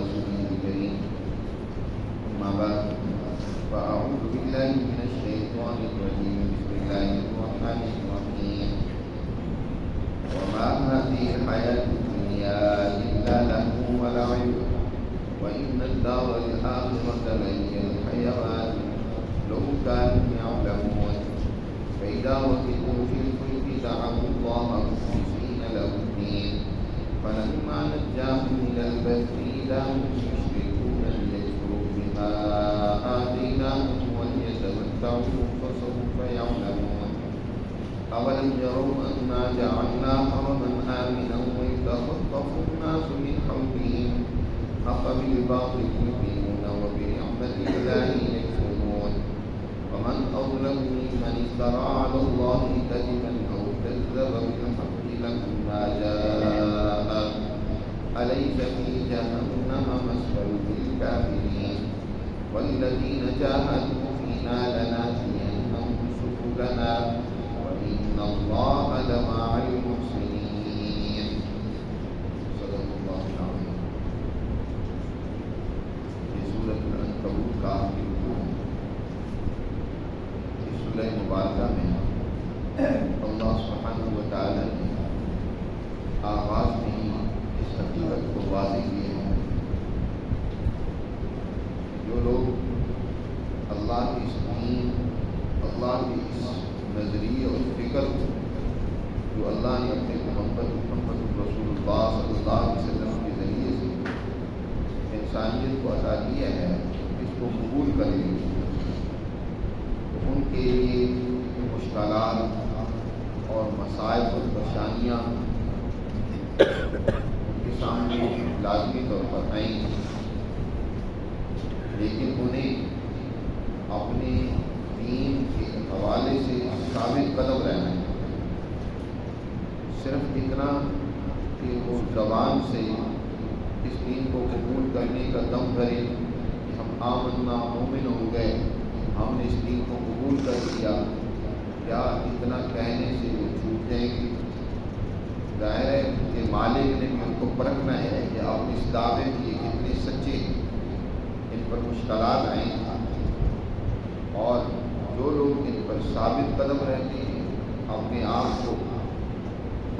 رسوله الكريم. أما بعد فأعوذ بالله من الشيطان الرجيم. بسم الله الرحمن الرحيم. وما هذه الحياة الدنيا إلا لهو ولعب وإن الدار الآخرة لهي الحيوان لو كانوا يعلمون. فإذا ركبوا في الفلك دعوا الله مخلصين له الدين فلما نجاهم إلى البر إذا هم يشركون ليكفروا بما آتيناهم وليتمتعوا فسوف يعلمون. أولم يروا أنا جعلنا حرما آمنا ويتخطف الناس من حولهم أفبالباطل يؤمنون وبنعمة الله يكفرون. ومن أظلم ممن افترى على الله كذبا أو كذب بالحق لما جاء أليس في جهنم مثوى للكافرين. والذين جاهدوا فينا لنهدينهم سبلنا وإن الله لمع المحسنين. صدق الله العظيم. یہ سورۃ العنکبوت کا آخری رکوع ہے. اس سورہ مبارکہ میں اللہ سبحانہ و تعالی نے آغاز میں ہی اس حقیقت کو واضح کیے ہیں. جو لوگ اللہ کی اس دین، اللہ کی اس نظریے اور فکر کو جو اللہ نے اپنے محمد رسول اللہ صلی اللہ علیہ وسلم کے ذریعے سے انسانیت کو عطا کیا ہے، اس کو قبول کریں گے تو ان کے لیے مشکلات اور مسائل اور پریشانیاں ان کے سامنے لازمی طور پر آئیں گی، لیکن انہیں اپنے دین کے حوالے سے ثابت قدم رہنا ہے. صرف اتنا کہ وہ زبان سے اس دین کو قبول کرنے کا دم کرے کہ ہم آمنا مومن ہو گئے، ہم نے اس دین کو قبول کر لیا، کیا اتنا کہنے سے وہ چھوٹ جائیں گے؟ ظاہر ہے کہ مالک نے بھی ان کو پرکھنا ہے کہ آپ اس دعوے کے کتنے سچے ہیں. ان پر مشکلات آئیں اور جو لوگ ان پر ثابت قدم رہتے ہیں، اپنے آپ کو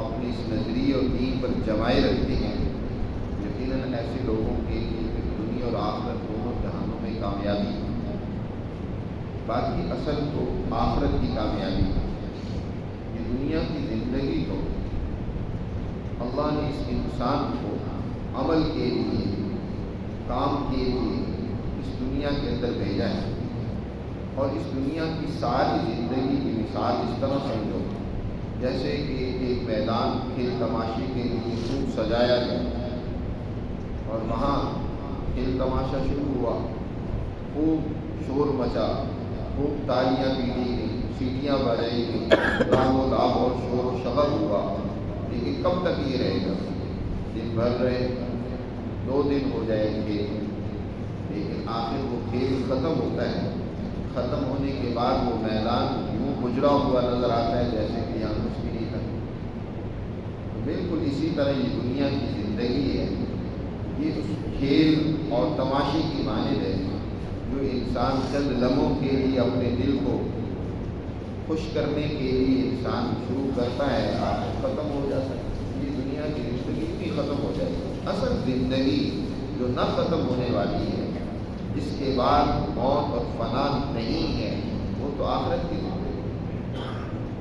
اپنے اس نظریے اور دین پر جمائے رکھتے ہیں، یقیناً ایسے لوگوں کے لیے دنیا اور آخرت دونوں جہانوں میں کامیابی ہے. باقی اصل تو آخرت کی کامیابی ہے. یہ دنیا کی زندگی تو اللہ نے اس انسان کو عمل کے لیے، کام کے لیے اس دنیا کے اندر بھیجا ہے. اور اس دنیا کی ساری زندگی کی مثال اس طرح سمجھو جیسے کہ ایک میدان کھیل تماشے کے لیے خوب سجایا گیا اور وہاں کھیل تماشا شروع ہوا، خوب شور مچا، خوب تالیاں پیٹی گئیں، سیٹیاں بجائی گئیں، رام و لاب اور شور و شغب ہوا. لیکن کب تک یہ رہے گا؟ دن بھر رہے، 2 دن ہو جائے گے، لیکن آخر وہ کھیل ختم ہوتا ہے. ختم ہونے کے بعد وہ میدان یوں گجرا ہوا نظر آتا ہے جیسے کہ یہاں کچھ بھی نہیں تھا. بالکل اسی طرح یہ دنیا کی زندگی ہے، یہ اس کھیل اور تماشے کی مانند ہے جو انسان چند لمحوں کے لیے اپنے دل کو خوش کرنے کے لیے انسان شروع کرتا ہے، آخر ختم ہو جاتا ہے. یہ دنیا کی زندگی بھی ختم ہو جائے گی. اصل زندگی جو نہ ختم ہونے والی ہے، جس کے بعد موت اور فنا نہیں ہے، وہ تو آخرت کی زندگی ہے.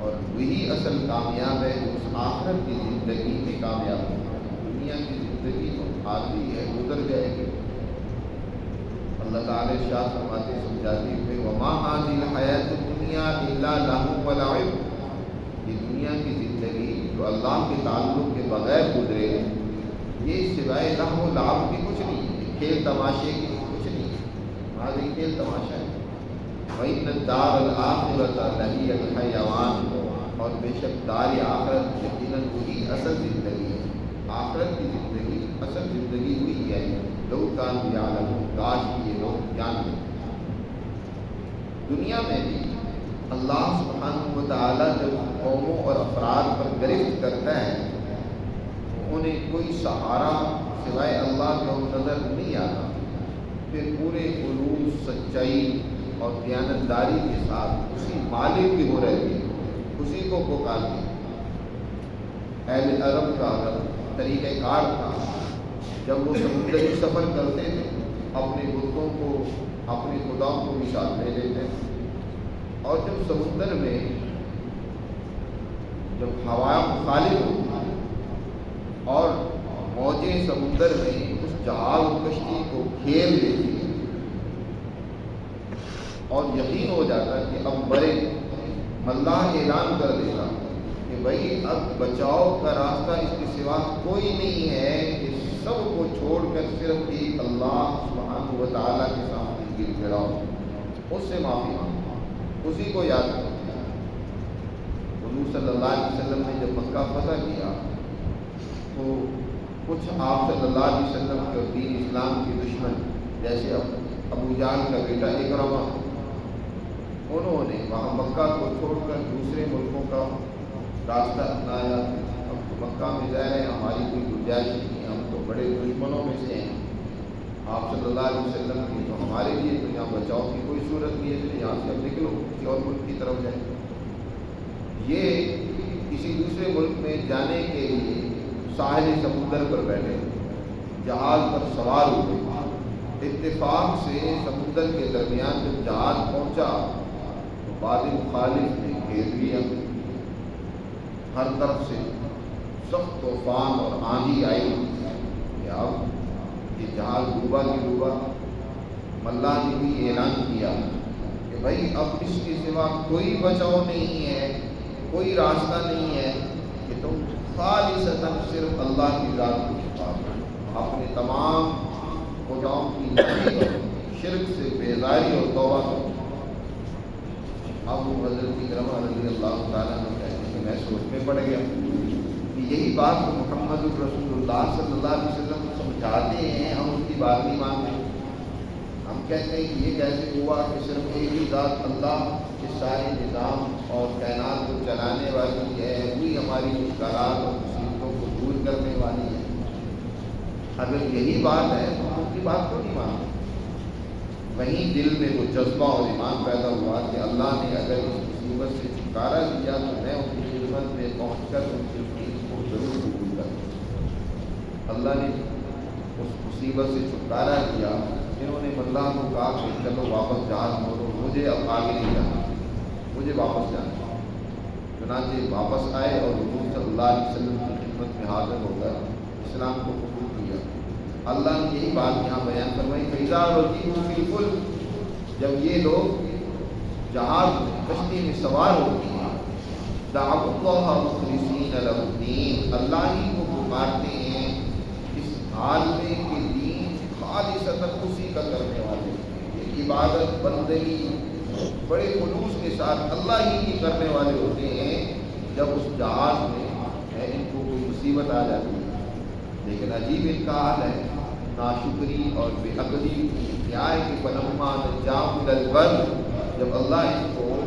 اور وہی اصل کامیاب ہے جو اس آخرت کی زندگی میں کامیاب ہے. دنیا کی زندگی تو آتی ہے، گزر جائے گی. اللہ تعالی شاہ فرماتے سمجھاتے ہوئے وما هذه الحیات الدنیا الا لہو ولعب. یہ دنیا کی زندگی جو اللہ کے تعلق کے بغیر گزرے ہے، یہ سوائے لہو و لعب کے کچھ نہیں ہے، کھیل تماشے کے کچھ نہیں ہے. ہمارے کھیل تماشا ہے. وَإِنَّ الدَّارَ الْآخِرَةَ لَهِيَ الْحَيَوَانُ. اور بے شک دار آخرت یقیناً وہی اصل زندگی ہے. آخرت کی زندگی اصل زندگی وہی ہے. لو کانوا یعلمون، کاش یہ لوگ جان لیں. دنیا میں بھی اللہ سبحانہ و تعالیٰ جب قوموں اور افراد پر گرفت کرتا ہے تو انہیں کوئی سہارا سوائے اللہ کے اور نظر نہیں آتا، پھر پورے خلوص، سچائی اور دیانتداری کے ساتھ اسی مالک کی ہو رہی ہے، اسی کو پکارتے ہیں۔ اہل عرب کا طریقہ کار تھا، جب وہ سمندری سفر کرتے تھے اپنے بتوں کو، اپنے خداؤں کو بھی ساتھ لے لیتے ہیں، اور جب سمندر میں جب ہوا مخالف ہوتی اور موجیں سمندر میں اس جہاز کشتی کو گھیر لیتی ہیں اور یقین ہو جاتا کہ اب مرے، اللہ اعلان کر دیتا کہ بھائی اب بچاؤ کا راستہ اس کے سوا کوئی نہیں ہے، کہ سب کو چھوڑ کر صرف ایک اللہ سبحانہ و تعالیٰ کے سامنے گر گراؤ، اس سے معافی مانگو، اسی کو یاد کرو۔ حضور صلی اللہ علیہ وسلم نے جب مکہ فتح کیا تو کچھ آپ صلی اللہ علیہ وسلم کے اور دین اسلام کے دشمن جیسے ابو جہل کا بیٹا اکرمہ، انہوں نے وہاں مکہ کو چھوڑ کر دوسرے ملکوں کا راستہ اپنایا۔ اب تو مکہ میں ظاہر ہے ہماری کوئی گنجائش نہیں ہے، ہم تو بڑے دشمنوں میں سے ہیں آپ صلی اللہ علیہ وسلم کی، تو ہمارے لیے تو یہاں بچاؤ کی کوئی صورت نہیں ہے، تو یہاں سے اب نکلو، کسی اور ملک کی طرف جائیں۔ یہ کسی دوسرے ملک میں جانے کے لیے ساحل سمندر پر بیٹھے، جہاز پر سوار ہوئے، اتفاق سے سمندر کے درمیان جب جہاز پہنچا تو باد مخالف نے گھیر لیا، ہر طرف سے سخت طوفان اور آندھی آئی کہ اب یہ جہاز ڈوبا کی ڈوبا۔ اللہ نے بھی اعلان کیا کہ بھائی اب اس کے سوا کوئی بچاؤ نہیں ہے، کوئی راستہ نہیں ہے کہ تم خالصتاً صرف اللہ کی ذات کو چھپاؤ، اپنے تمام خداؤں کی نفی کرو، شرک سے بیزاری اور توبہ کرو۔ اب وہ حضرت اکرمہ رضی اللہ تعالیٰ نے کہتے ہیں کہ میں سوچ میں پڑ گیا کہ یہی بات تو محمد رسول اللہ صلی اللہ علیہ وسلم سمجھاتے ہیں، ہم ان کی بات نہیں مانتے۔ ہم کہتے ہیں کہ یہ کیسے ہوا کہ صرف ایک ہی ذات اللہ کے سارے نظام اور کائنات کو چلانے والی ہے، وہی ہماری مشکلات اور مصیبتوں کو دور کرنے والی ہے۔ اگر یہی بات ہے تو ہم ان کی بات کو نہیں مانتے۔ وہیں دل میں وہ جذبہ اور ایمان پیدا ہوا کہ اللہ نے اگر اس مصیبت سے چھٹکارا دیا تو میں ان کی خدمت میں پہنچ کر ان کی دین کو ضرور قبول کروں۔ اللہ نے اس مصیبت سے چھٹکارا دیا، انہوں نے اللہ کو کہا کہ چلو واپس جہاز موڑو، مجھے اب آگے نہیں جانا، مجھے واپس جانا۔ چنانچہ واپس آئے اور حضور صلی اللہ علیہ وسلم کی خدمت میں حاضر ہو کر اسلام کو قبول کیا۔ اللہ نے یہی بات یہاں بیان فرمائی، فَإِذَا رَكِبُوا فِي الْفُلْكِ، جب یہ لوگ جہاز کشتی میں سوار ہوتے ہیں، دعوا اللہ مخلصین لہ الدین، اللہ ہی کو پکارتے ہیں اس حال میں کہ دین خالصتاً اسی کا کرنے والے ہیں، یہ عبادت بندگی بڑے خلوص کے ساتھ اللہ ہی کی کرنے والے ہوتے ہیں۔ جب اس جہاز میں ان کو کوئی مصیبت آ جاتی ہے، لیکن عجیب ان کا حال ہے، ناشکری اور بے عقلی کیا ہے کہ فلما نجاہم الی البر، جب اللہ ان کو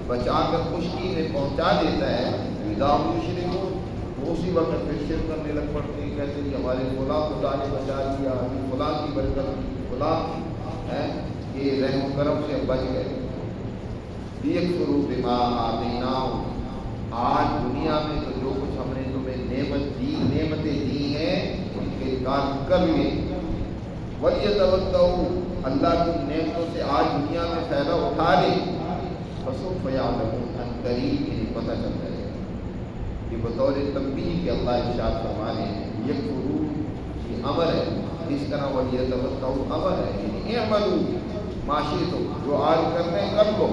بچا کر خشکی میں پہنچا دیتا ہے، اذا هم یشرکون، وہ اسی وقت پھر شرک کرنے لگ پڑتے ہیں، کہتے ہیں کہ ہمارے فلاں خدا نے بچا لیا، فلاں کی برکت، فلاں ہے کہ رحم و کرم سے ہم بچ گئے۔ لیکفروا بما آتیناہم، آج دنیا میں تو جو کچھ ہم نے تمہیں نعمتیں دی ہیں ان کے انکار کر لیں، وَلْيَتَمَتَّعُوا، اللہ کی نعمتوں سے آج دنیا میں فائدہ اٹھا لیں، فَسَوْفَ يَعْلَمُونَ، ان قریب انہیں پتہ چل جائے گا۔ یہ بطور تنبیہ کہ اللہ ارشاد فرما رہے ہیں، یکفروا یہ امر ہے، اس طرح وَلْيَتَمَتَّعُوا امر ہے، یعنی اعملوا ما شئتم، جو آج کرنا ہے کر لو۔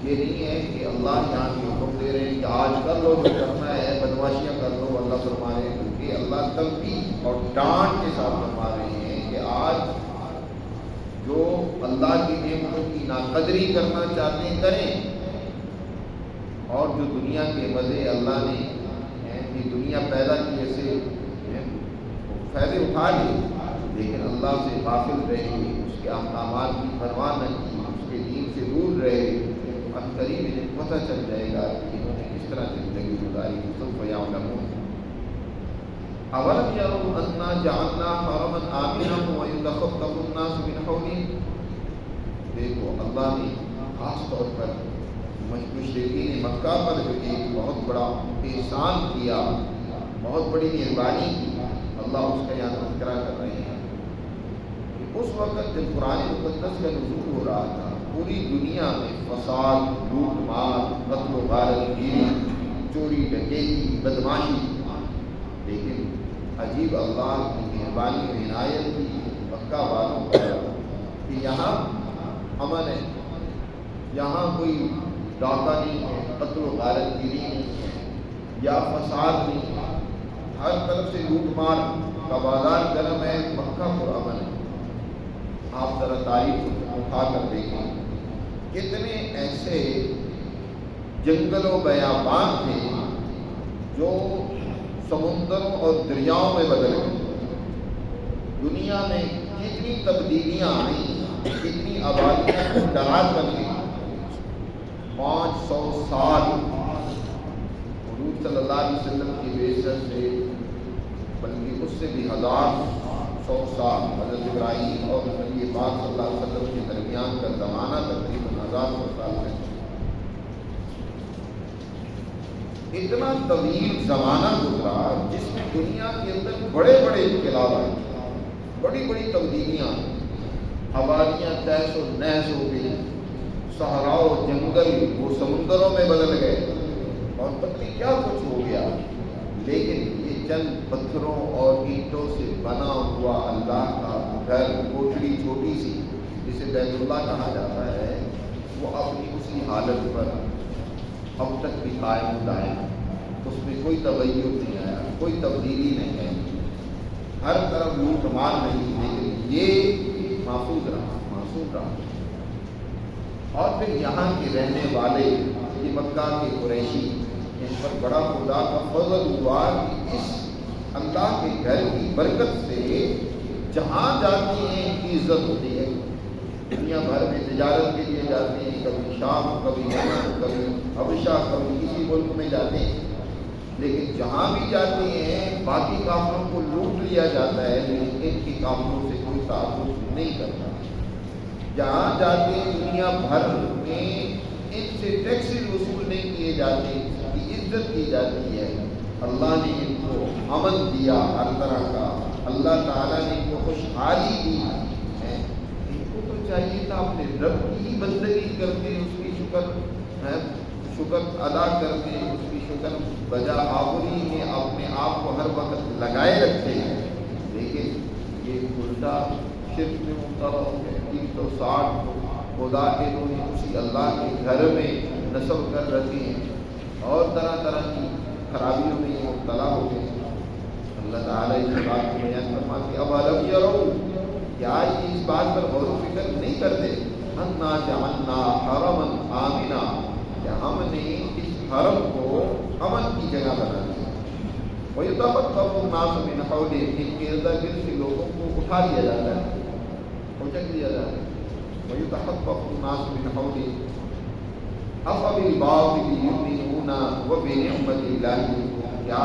یہ نہیں ہے کہ اللہ یہاں کی حکم دے رہے ہیں کہ آج کر لو جو کرنا ہے، بدماشیاں کر لو، اللہ فرما رہے ہیں، کیونکہ اللہ تنبیہ اور ڈانٹ کے ساتھ فرما رہے ہیں کہ آج جو اللہ کی نعمتوں کی ناقدری کرنا چاہتے ہیں کریں، اور جو دنیا کے مزے اللہ نے یہ دنیا پیدا کی ایسے فائدے اٹھا لیے، لیکن اللہ سے غافل رہے، اس کے احکامات کی پرواہ نہ کی، اس کے دین سے دور رہے، ان قریب انہیں پتہ چل جائے گا کہ انہوں نے کس طرح زندگی گزاری۔ سوف یعلمون، اولم یروا انا جعلنا حرما آمنا ویتخطف الناس من حولهم. دیکھو اللہ نے خاص طور پر مشرکین مکہ پر جو ایک بہت بڑا احسان کیا، بہت بڑی مہربانی کی، اللہ اس کا یہاں تذکرہ کر رہے ہیں کہ اس وقت جب قرآن مقدس کا نزول ہو رہا تھا، پوری دنیا میں فساد، لوٹ مار، قتل و غارت گیری، چوری ڈکیتی، بدماشی، لیکن عجیب اللہ کی مہربانی و عنایت کی مکہ والوں پر کہ یہاں امن ہے، یہاں کوئی ڈاکہ نہیں ہے، قتل و غارت گیری نہیں ہے، یا فساد نہیں ہے، ہر طرف سے لوٹ مار کا بازار گرم ہے، مکہ پر امن ہے. آپ ذرا تاریخ اٹھا کر دیکھیں، کتنے ایسے جنگل و بیابان تھے جو سمندروں اور دریاؤں میں بدل گئے. دنیا میں کتنی تبدیلیاں آئیں، کتنی آبادیاں ڈرات بن گئی. 500 سال حضور صلی اللہ علیہ وسلم کی بعثت سے، بلکہ اس سے بھی 1100 سال حضرت ابراہیم اور نبی پاک صلی اللہ علیہ وسلم کے درمیان کا زمانہ تقریباً 1000 سال ہے. اتنا طویل زمانہ گزرا جس میں دنیا کے اندر بڑے بڑے انقلاب آئے، بڑی بڑی تبدیلیاں، آبادیاں تہس و نہس ہو گئی، صحرا و جنگل وہ سمندروں میں بدل گئے، اور پتہ نہیں کیا کچھ ہو گیا. لیکن یہ چند پتھروں اور اینٹوں سے بنا ہوا اللہ کا گھر، کوٹڑی چھوٹی سی جسے بیت اللہ کہا جاتا ہے، وہ اپنی اسی حالت پر اب تک بھی قائم دائم. اس میں کوئی تغیر نہیں آیا، کوئی تبدیلی نہیں ہے، ہر طرف لوٹ مار نہیں، لیکن یہ محفوظ رہا، معصوم رہا. اور پھر یہاں کے رہنے والے یہ مکہ کے قریشی، ان پر بڑا خدا کا فضل ہوا کہ اس اللہ کے گھر کی برکت سے جہاں جاتے ہیں ان کی عزت ہوتی ہے. دنیا بھر میں تجارت کے لیے جاتے ہیں، کبھی شام، کبھی یمن، کبھی حبشہ، کبھی کسی ملک میں جاتے ہیں، لیکن جہاں بھی جاتے ہیں باقی کافروں کو لوٹ لیا جاتا ہے، لیکن ان کی کافروں سے کوئی تعلق نہیں کرتا. جہاں جاتے ہیں دنیا بھر میں ان سے ٹیکس وصول نہیں کیے جاتے، ان کی عزت کی جاتی ہے. اللہ نے ان کو امن دیا ہر طرح کا، اللہ تعالیٰ نے ان کو خوشحالی دی ہے. ان کو تو چاہیے تھا اپنے رب کی ہی بندگی کرتے، اس کی شکر ادا کرتے، اس کی شکر بجا آوری میں اپنے آپ کو ہر وقت لگائے رکھتے ہیں. لیکن یہ الٹا شرک میں مبتلا ہو گئے. 360 خدا انہوں نے اسی اللہ کے گھر میں نصب کر رکھے ہیں، اور طرح طرح کی خرابیوں میں یہ مبتلا ہو گئے. اللہ تعالیٰ اس بات کو بیان فرماتے ہیں، اب الم یروا، کیا یہ اس بات پر غور و فکر نہیں کرتے، انا جعلنا حرما آمنا، کہ ہم نے اس حرم کو امن کی جگہ بنا دیا. وَيُتَخَطَّفُ النَّاسُ مِنْ حَوْلِهِمْ، ان کے ارد گرد سے لوگوں کو اٹھا لیا جاتا ہے، اچک لیا جاتا ہے. وَيُتَخَطَّفُ النَّاسُ مِنْ حَوْلِهِمْ أَفَبِالْبَاطِلِ يُؤْمِنُونَ وَبِنِعْمَةِ اللَّهِ يُكَفِّرُونَ، کیا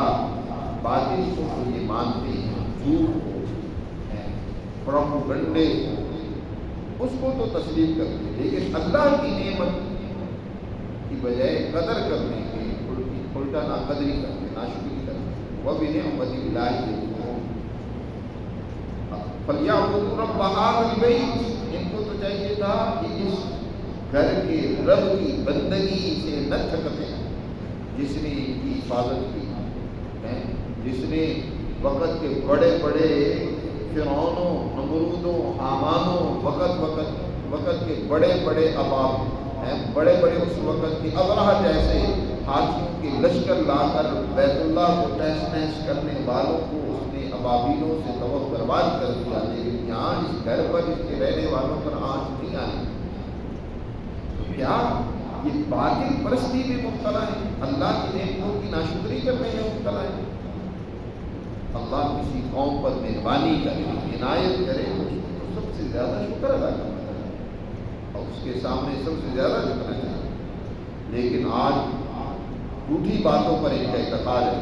باطل کو یہ مانتے ہیں، جھوٹ کو، پروپیگنڈے کو، اس کو تو تسلیم کرتے ہیں، لیکن اللہ کی نعمت کی بجائے قدر کرنے کے الٹا ناقدری کرتے، ناشکری کرتے. وَبِنِعْمَةِ اللَّهِ يُكَفِّرُونَ فَلْيَعْبُدُوا رَبَّ هَٰذَا الْبَيْتِ، ان کو تو چاہیے تھا کہ اس گھر کے رب کی بندگی سے نہ تھکتے، جس نے ان کی حفاظت کی ہے، جس نے وقت کے بڑے بڑے فرعونوں، نمرودوں، حامانوں، وقت کے بڑے بڑے اباب ہیں، بڑے بڑے اس وقت کے ابرہہ جیسے ہاتھیوں کے لشکر لا کر بیت اللہ کو تہس نہس کرنے والوں کو اس نے ابابیلوں سے تباہ برباد کر دیا. لیکن یہاں اس گھر پر، اس کے رہنے والوں پر آنچ نہیں آئی. تو کیا یہ باطل پرستی میں مبتلا ہے، اللہ کی نعمتوں کی ناشکری کرنے میں مبتلا ہے؟ اللہ کسی قوم پر مہربانی کرے، عنایت کرے، تو سب سے زیادہ شکر ادا کرنا چاہیے اور اس کے سامنے سب سے زیادہ جھکنا چاہیے. لیکن آج جھوٹی باتوں پر ان کا اعتقاد ہے،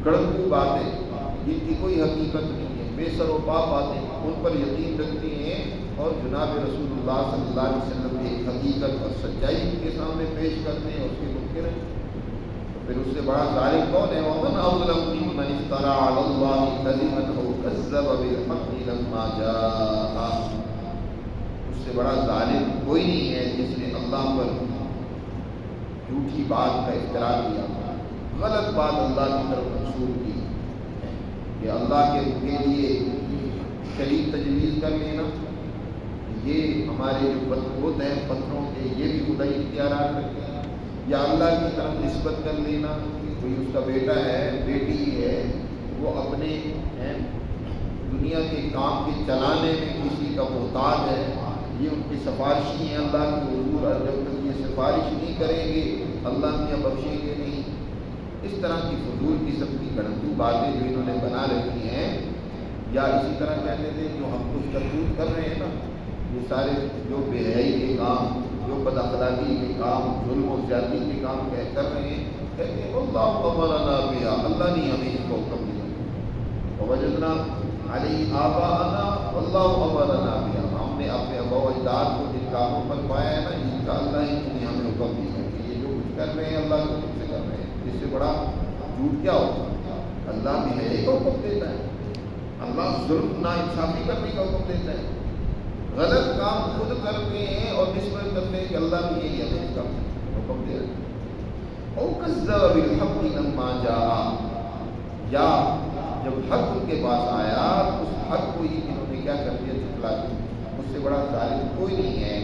گڑھنگو باتیں، جن کی کوئی حقیقت نہیں ہے، بے سر و پا باتیں ان پر یقین رکھتے ہیں، اور جناب رسول اللہ صلی اللہ علیہ وسلم کی حقیقت اور سچائی ان کے سامنے پیش کرتے ہیں، اس کے منکر ہیں، تو پھر اس سے بڑا ظالم کون ہے؟ وَمَنْ أَظْلَمُ مِمَّنِ افْتَرَىٰ عَلَى اللَّهِ كَذِبًا أَوْ كَذَّبَ بِالْحَقِّ لَمَّا جَاءَهُ۔ اس سے بڑا ظالم کوئی نہیں ہے جس نے اللہ پر جھوٹی بات کا افترا کیا، غلط بات اللہ کی طرف منسوب کی کہ اللہ کے لیے شریک تجویز کر لینا، یہ ہمارے جو بت ہیں پتھروں کے، یہ بھی خدائی اختیارات رکھتے ہیں، یا اللہ کی طرف نسبت کر لینا کہ کوئی اس کا بیٹا ہے، بیٹی ہے، وہ اپنے دنیا کے کام کے چلانے میں کسی کا محتاج ہے، یہ ان کی سفارشی ہیں اللہ کے حضور، اور جب تک یہ سفارش نہیں کریں گے اللہ میاں بخشیں گے نہیں۔ اس طرح کی فضول قسم کی گھڑنتو باتیں جو انہوں نے بنا رکھی ہیں، یا اسی طرح کہتے تھے جو ہم کچھ کرتوت کر رہے ہیں نا، یہ سارے جو بے حیائی کے کام، جو بد اخلاقی کے کام، ظلم و زیادتی کے کام کر رہے ہیں، کہتے ہیں اللہ امرنا بہا، اللہ نے ہمیں اس کو حکم دیا، ووجدنا علیہ آباءنا واللہ امرنا بہا، ہم نے اپنے آباء و اجداد کو جن کاموں پر پایا ہے نا، ان کا اللہ ہی نے ہمیں حکم دیا کہ یہ جو کچھ کر رہے ہیں اللہ کے حکم سے کر رہے ہیں۔ اس سے بڑا جھوٹ کیا ہوگا؟ اللہ بھی ہے کا حکم دیتا ہے، اللہ ظلم نا انصافی کرنے کا حکم دیتا ہے، غلط کام خود کرتے ہیں اور نسبت کرتے ہیں کہ اللہ بھی یہی ہمیں اس کا حکم دے رہا ہے۔ او کذب بالحق لما جاء، یا جب حق ان کے پاس آیا اس حق کو ہی انہوں نے کیا کر دیا؟ جھٹلا دیا۔ اس سے بڑا ظالم کوئی نہیں ہے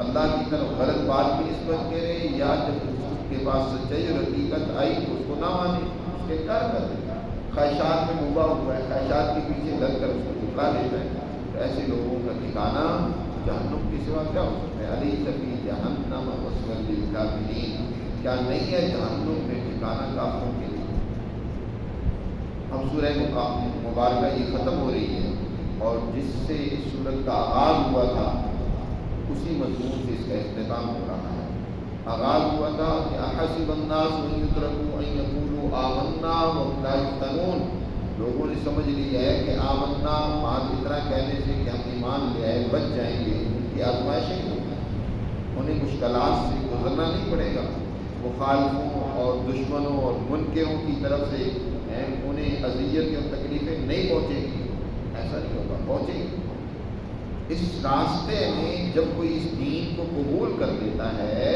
اللہ کی طرف غلط بات کی نسبت کرے، یا جب اس کے پاس سچائی اور حقیقت آئی تو اس کو نہ مانے، اس کے کار کر دے، خواہشات میں مباح ہوا ہے، خواہشات کے پیچھے لگ کر اس کو جھٹلا دیتا ہے، تو ایسے لوگوں کا ٹھکانہ جہنم کے سوا کیا ہو سکتا ہے؟ علی فی جہنم مثوی للکافرین، کیا نہیں ہے جہنم میں ٹھکانہ کافروں کے لیے؟ اب سورہ مبارکہ یہ ختم ہو رہی ہے، اور جس سے اس سورت کا آغاز ہوا تھا اسی مضمون سے اس کا اختتام ہو رہا ہے۔ آغاز ہوا تھا کہ احسب الناس ان یترکوا ان یقولوا آمنا وهم لا یفتنون، لوگوں نے سمجھ لیا ہے کہ آمنا بات اتنا کہنے سے کہ ہم ایمان لے آئے بچ جائیں گے، ان کی آزمائشیں انہیں مشکلات سے گزرنا نہیں پڑے گا، مخالفوں اور دشمنوں اور منکروں کی طرف سے انہیں اذیت اور تکلیفیں نہیں پہنچے گی، ایسا نہیں ہوگا، پہنچے گی۔ اس راستے میں جب کوئی اس دین کو قبول کر لیتا ہے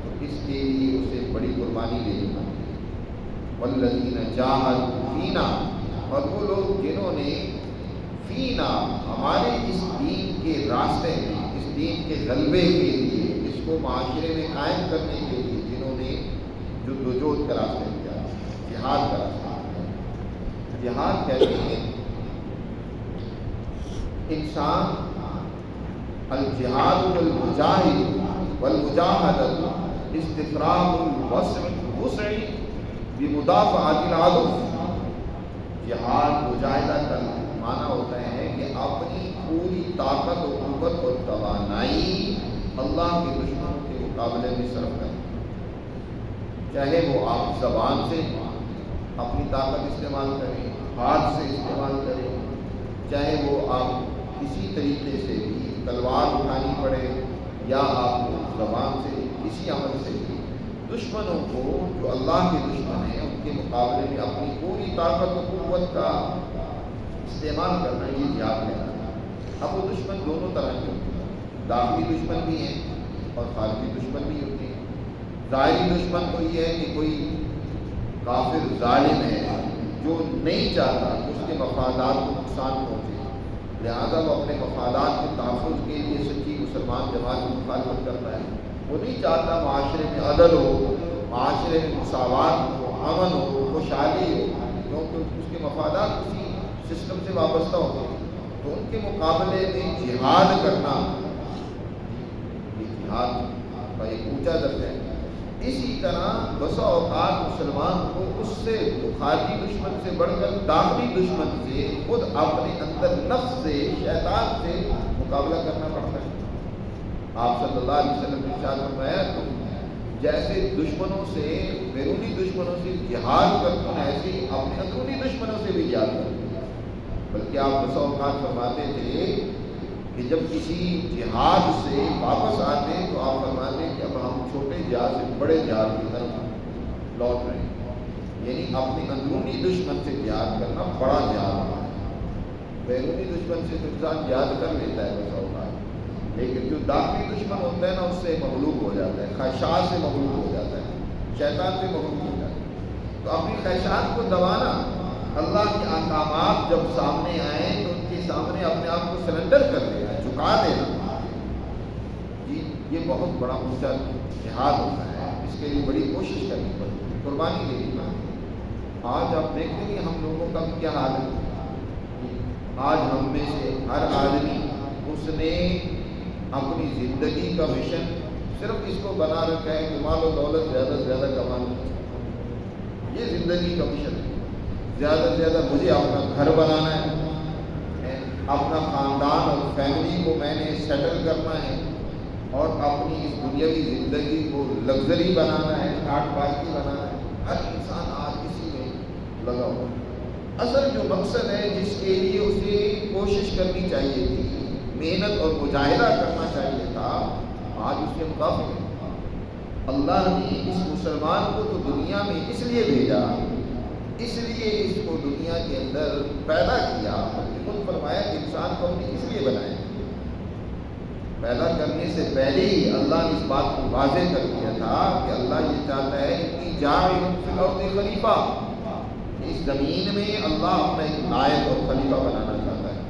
تو اس کے لیے اسے بڑی قربانی دینی پڑتی ہے۔ والذین جاہدوا فینا، اور وہ لوگ جنہوں نے فینا ہمارے اس دین کے راستے میں، اس دین کے غلبے کے لیے، اس کو معاشرے میں قائم کرنے کے لیے جنہوں نے جدوجہد کا راستہ کیا، جہاد کا راستہ کیا۔ جہاد کہتے ہیں انسان الجہاد والمجاہد والمجاہدۃ استفراغ الوسع بمدافعۃ العدو، جہاد مجاہدہ کا معنی ہوتا ہے کہ اپنی پوری طاقت و قوت اور توانائی اللہ کے دشمنوں کے مقابلے میں صرف کریں، چاہے وہ آپ زبان سے اپنی طاقت استعمال کریں، ہاتھ سے استعمال کریں، چاہے وہ آپ کسی طریقے سے بھی تلوار اٹھانی پڑے، یا آپ کو زبان سے کسی عمل سے بھی دشمنوں کو جو اللہ کے دشمن ہیں ان کے مقابلے میں اپنی پوری طاقت و قوت کا استعمال کرنا، یہ جہاد کہلاتا ہے۔ اب وہ دشمن دونوں طرح کے ہوتے ہیں، داخلی دشمن بھی ہیں اور خارجی دشمن بھی ہوتے ہیں۔ ظاہری دشمن تو یہ ہے کہ کوئی کافر ظالم ہے جو نہیں چاہتا کہ اس کے مفادات کو نقصان پہنچے، لہذا وہ اپنے مفادات کے تحفظ کے لیے سچی مسلمان جماعت کی مخالفت کرتا ہے، وہ نہیں چاہتا معاشرے میں عدل ہو، معاشرے میں مساوات ہو، امن ہو، خوشحالی ہو، کیونکہ اس کے مفادات اسی سسٹم سے وابستہ ہوتے ہیں، تو ان کے مقابلے میں جہاد کرنا یہ جہاد کا ایک اونچا درجہ ہے۔ اسی طرح بسا اوقات مسلمان کو اس سے خارجی دشمن سے بڑھ کر داخلی دشمن سے خود اپنے اندر نفس سے، شیطان سے مقابلہ کرنا پڑتا ہے۔ آپ صلی اللہ علیہ وسلم نے ارشاد فرمایا تم جیسے دشمنوں سے، بیرونی دشمنوں سے جہاد کرتے ہیں، ایسے ہی اپنے اندرونی دشمنوں سے بھی جہاد کرتے ہیں۔ بلکہ آپ بسا اوقات فرماتے تھے کہ جب کسی جہاد سے واپس آتے تو آپ فرماتے کہ اب ہم چھوٹے جہاد سے بڑے جہاد کی طرف لوٹ رہے ہیں، یعنی اپنے اندرونی دشمن سے جہاد کرنا بڑا جہاد ہوتا ہے۔ بیرونی دشمن سے تو انسان جہاد کر لیتا ہے بسا اوقات، لیکن جو داخلی دشمن ہوتا ہے نا، اس سے مغلوب ہو جاتا ہے، خواہشات سے مغلوب ہو جاتا ہے، شیطان سے مغلوب ہو جاتا ہے۔ تو اپنی خواہشات کو دبانا، اللہ کے احکامات جب سامنے آئیں تو ان کے سامنے اپنے آپ کو سرنڈر کر دینا، جھکا دینا، جی یہ بہت بڑا اونچا جہاد ہوتا ہے۔ اس کے لیے بڑی کوشش کرنی پڑتی ہے، قربانی دینی پڑتی ہے۔ آج آپ دیکھیں گے ہم لوگوں کا بھی کیا حال ہے۔ آج ہم میں سے ہر آدمی اس نے اپنی زندگی کا مشن صرف اس کو بنا رکھا ہے کہ مال و دولت زیادہ سے زیادہ کمانا، یہ زندگی کا مشن ہے۔ زیادہ سے زیادہ مجھے اپنا گھر بنانا ہے، اپنا خاندان اور فیملی کو میں نے سیٹل کرنا ہے، اور اپنی اس دنیاوی زندگی کو لگژری بنانا ہے، ٹھاٹ باٹی بنانا ہے۔ ہر انسان آج اسی میں لگا ہوا ہے۔ اصل جو مقصد ہے جس کے لیے اسے کوشش کرنی چاہیے تھی، محنت اور مجاہدہ کرنا چاہیے تھا، آج اس سے مقابل ہے۔ اللہ نے اس مسلمان کو تو دنیا میں اس لیے بھیجا، اس لیے اس کو دنیا کے اندر پیدا کیا، خود فرمایا کہ انسان کو ہم نے اس لیے بنایا۔ پیدا کرنے سے پہلے ہی اللہ نے اس بات کو واضح کر دیا تھا کہ اللہ یہ چاہتا ہے کہ جاعل فی الارض خلیفہ، اس زمین میں اللہ اپنا ایک نائب اور خلیفہ بنانا چاہتا ہے،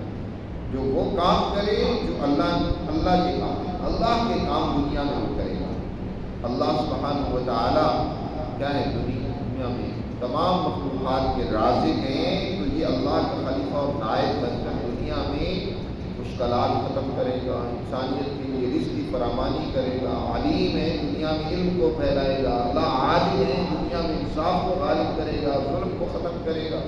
جو وہ کام کرے جو اللہ کے کام ہے، اللہ کے کام دنیا میں وہ کرے گا۔ اللہ سبحانہ و تعالی کیا ہے، دنیا میں تمام مخلوقات کے رازق ہیں، تو یہ اللہ کا خلیفہ اور نائب بن کر دنیا میں مشکلات ختم کرے گا، انسانیت کے لیے رزق کی فراوانی کرے گا، علیم ہے دنیا میں علم کو پھیلائے گا، اللہ عادل ہے دنیا میں انصاف کو غالب کرے گا، ظلم کو ختم کرے گا۔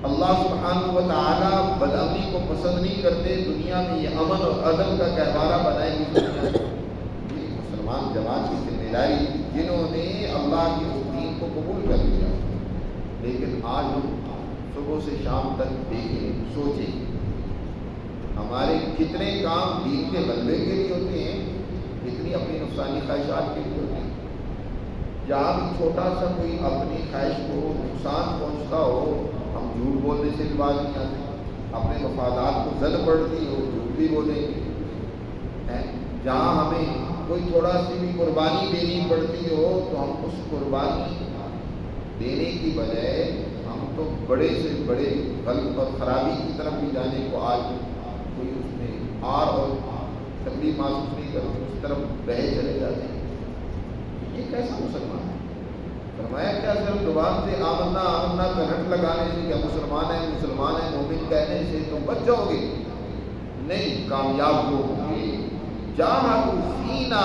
اللہ سبحانہ و تعالی بدامنی کو پسند نہیں کرتے، دنیا میں یہ امن اور عدل کا گہوارہ بنائے گی دنیا میں۔ یہ مسلمان جماعت کی ذمہ داری، جنہوں نے اللہ کے اس دین کو قبول کر لیا۔ لیکن آج ہم صبح سے شام تک دیکھیں، سوچیں، ہمارے کتنے کام دین کے غلبے کے لیے ہوتے ہیں، کتنی اپنی نفسانی خواہشات کے لیے ہوتے ہیں۔ جہاں بھی چھوٹا سا کوئی اپنی خواہش کو نقصان پہنچتا ہو، ہم جھوٹ بولنے سے بھی باز نہیں آتے، اپنے مفادات کو زد پڑتی ہو جھوٹ بھی بولیں گے۔ جہاں ہمیں کوئی تھوڑا سی بھی قربانی دینی پڑتی ہو تو ہم اس قربانی دینے کی بجائے ہم تو بڑے سے بڑے غلط اور خرابی کی طرف بھی جانے کو آج کوئی اس میں اور تکلیف محسوس نہیں کرتے، اس طرف بہے چلے جاتے ہیں۔ یہ کیسا مسلمان ہے؟ فرمایا کیا صرف زبان سے آمنا آمنا کا رٹ لگانے سے کہ مسلمان ہے مومن کہنے سے تم بچ جاؤ گے؟ نہیں، کامیاب وہ ہوں گے جاہدوا فینا،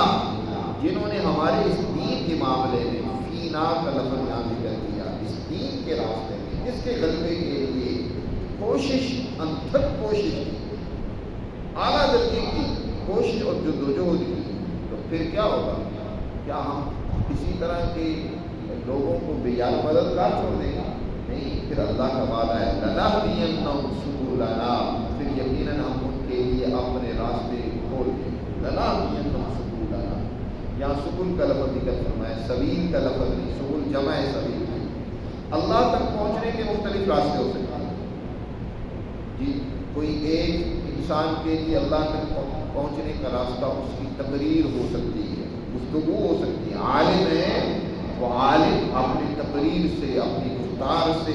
جنہوں نے ہمارے اس دین کے معاملے میں فینا کا لفظ یہاں ذکر کیا، اس دین کے راستے میں، اس کے غلبے کے لیے کوشش، انتھک کوشش کی، اعلیٰ درجے کی کوشش اور جدوجہد کی، تو پھر کیا ہوگا؟ کیا ہم اسی طرح کے لوگوں کو بے یار مددگار چھوڑ دیں گے؟ نہیں، پھر اللہ کا وعدہ ہے لَنَهْدِيَنَّهُمْ سُبُلَنَا، پھر یقیناً ہم ان کے لیے اپنے راستے کھول دیں گے۔ لَنَهْدِيَنَّهُمْ سُبُلَنَا، یہاں سبل کا لفظ ذکر فرمایا، سبیل کا لفظ نہیں، سبل جمع ہے سبیل ہے۔ اللہ تک پہنچنے کے مختلف راستے ہو سکتے ہیں جی، کوئی ایک انسان کے لیے اللہ تک پہنچنے کا راستہ اس کی تقریر ہو سکتی ہے، گفتگو ہو سکتی ہے۔ عالم ہے، وہ عالم اپنی تقریر سے، اپنی گفتار سے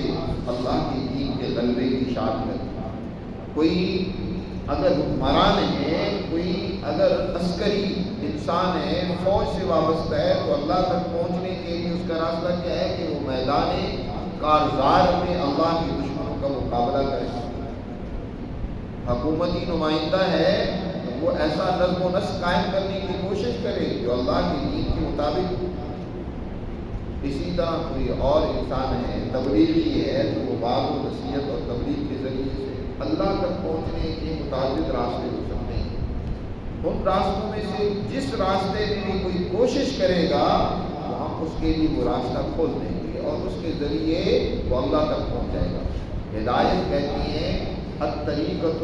اللہ کے دین کے غلبے کی اشاعت کرتا ہے۔ کوئی اگر حکمران ہے، کوئی اگر عسکری انسان ہے، فوج سے وابستہ ہے، تو اللہ تک پہنچنے کے لیے اس کا راستہ کیا ہے کہ وہ میدان کارزار میں اللہ کے دشمنوں کا مقابلہ کرے۔ حکومتی نمائندہ ہے تو وہ ایسا نظم و نسق قائم کرنے کی کوشش کرے جو اللہ کے دین کے مطابق ہو۔ اسی طرح کوئی اور انسان ہے، تبلیغی ہے، تو وہ بات و نصیحت اور تبلیغ کے ذریعے سے اللہ تک پہنچنے کے متعدد راستے ہو سکتے ہیں۔ ان راستوں میں سے جس راستے میں بھی کوئی کوشش کرے گا تو ہم اس کے لیے وہ راستہ کھول دیں گے اور اس کے ذریعے وہ اللہ تک پہنچ جائے گا۔ ہدایت کہتی ہے الطریقۃ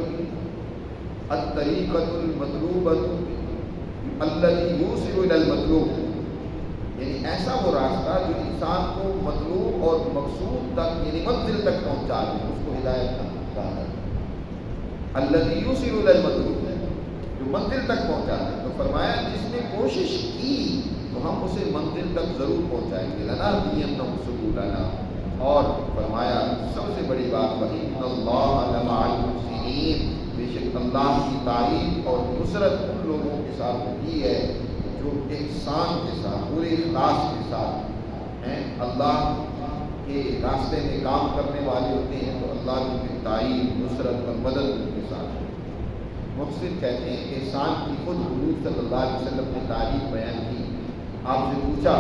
المطلوبۃ الذی یوصل الی المطلوب، یعنی ایسا وہ راستہ جو انسان کو مطلوب اور مقصود تک یعنی منزل تک پہنچا دے، اس کو ہدایت کہا ہے۔ الذی یوصل الی المطلوب، جو منزل تک پہنچا دے۔ تو فرمایا جس نے کوشش کی تو ہم اسے منزل تک ضرور پہنچائیں گے، لنہدینہم سبلنا۔ اور فرمایا سب سے بڑی بات وَإِنَّ اللَّهَ لَمَعَ الْمُحْسِنِينَ، بے شک اللہ کی تعریف اور نصرت ان لوگوں کے ساتھ ہوتی ہے جو احسان کے ساتھ پورے اخلاص کے ساتھ ہیں، اللہ کے راستے میں کام کرنے والے ہوتے ہیں، تو اللہ کی تعریف نصرت اور مدد ان کے ساتھ ہے۔ محسن کہتے ہیں احسان کی خود حضور صلی اللہ علیہ وسلم نے تعریف بیان کی۔ آپ سے پوچھا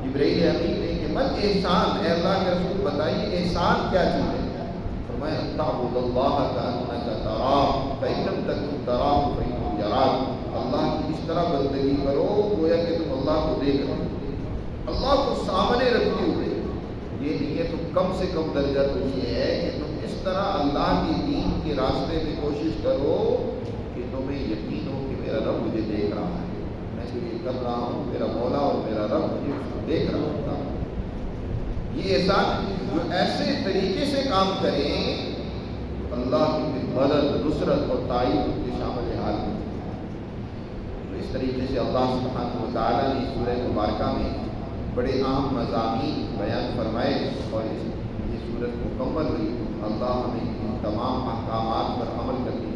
جبرائیل امین نے کہ من احسان، اے اللہ کے رسول بتائیے احسان کیا چیز ہے؟ فرمایا تعبد اللہ کأنک تراہ فإن لم تکن تراہ فإنہ یراک، اللہ کی اس طرح بندگی کرو گویا کہ تم اللہ کو دیکھ رہے ہو، اللہ کو سامنے رکھتے ہوئے۔ یہ نہیں ہے تو کم سے کم درجہ تو یہ ہے کہ تم اس طرح اللہ کی دین کے راستے میں کوشش کرو کہ تمہیں یقین ہو کہ میرا رب مجھے دیکھ رہا ہے، میں جو یہ کر رہا ہوں میرا مولا اور میرا رب مجھے اس کو دیکھ رہا ہوتا۔ یہ احسان جو ایسے طریقے سے کام کریں تو اللہ کی مدد نصرت اور تعریف کے شامل حال میں۔ تو اس طریقے سے اللہ سبحانہ و تعالیٰ نے سورہ مبارکہ میں بڑے اہم مضامین بیان فرمائے اور یہ صورت مکمل ہوئی۔ اللہ ہمیں ان تمام احکامات پر عمل کرنے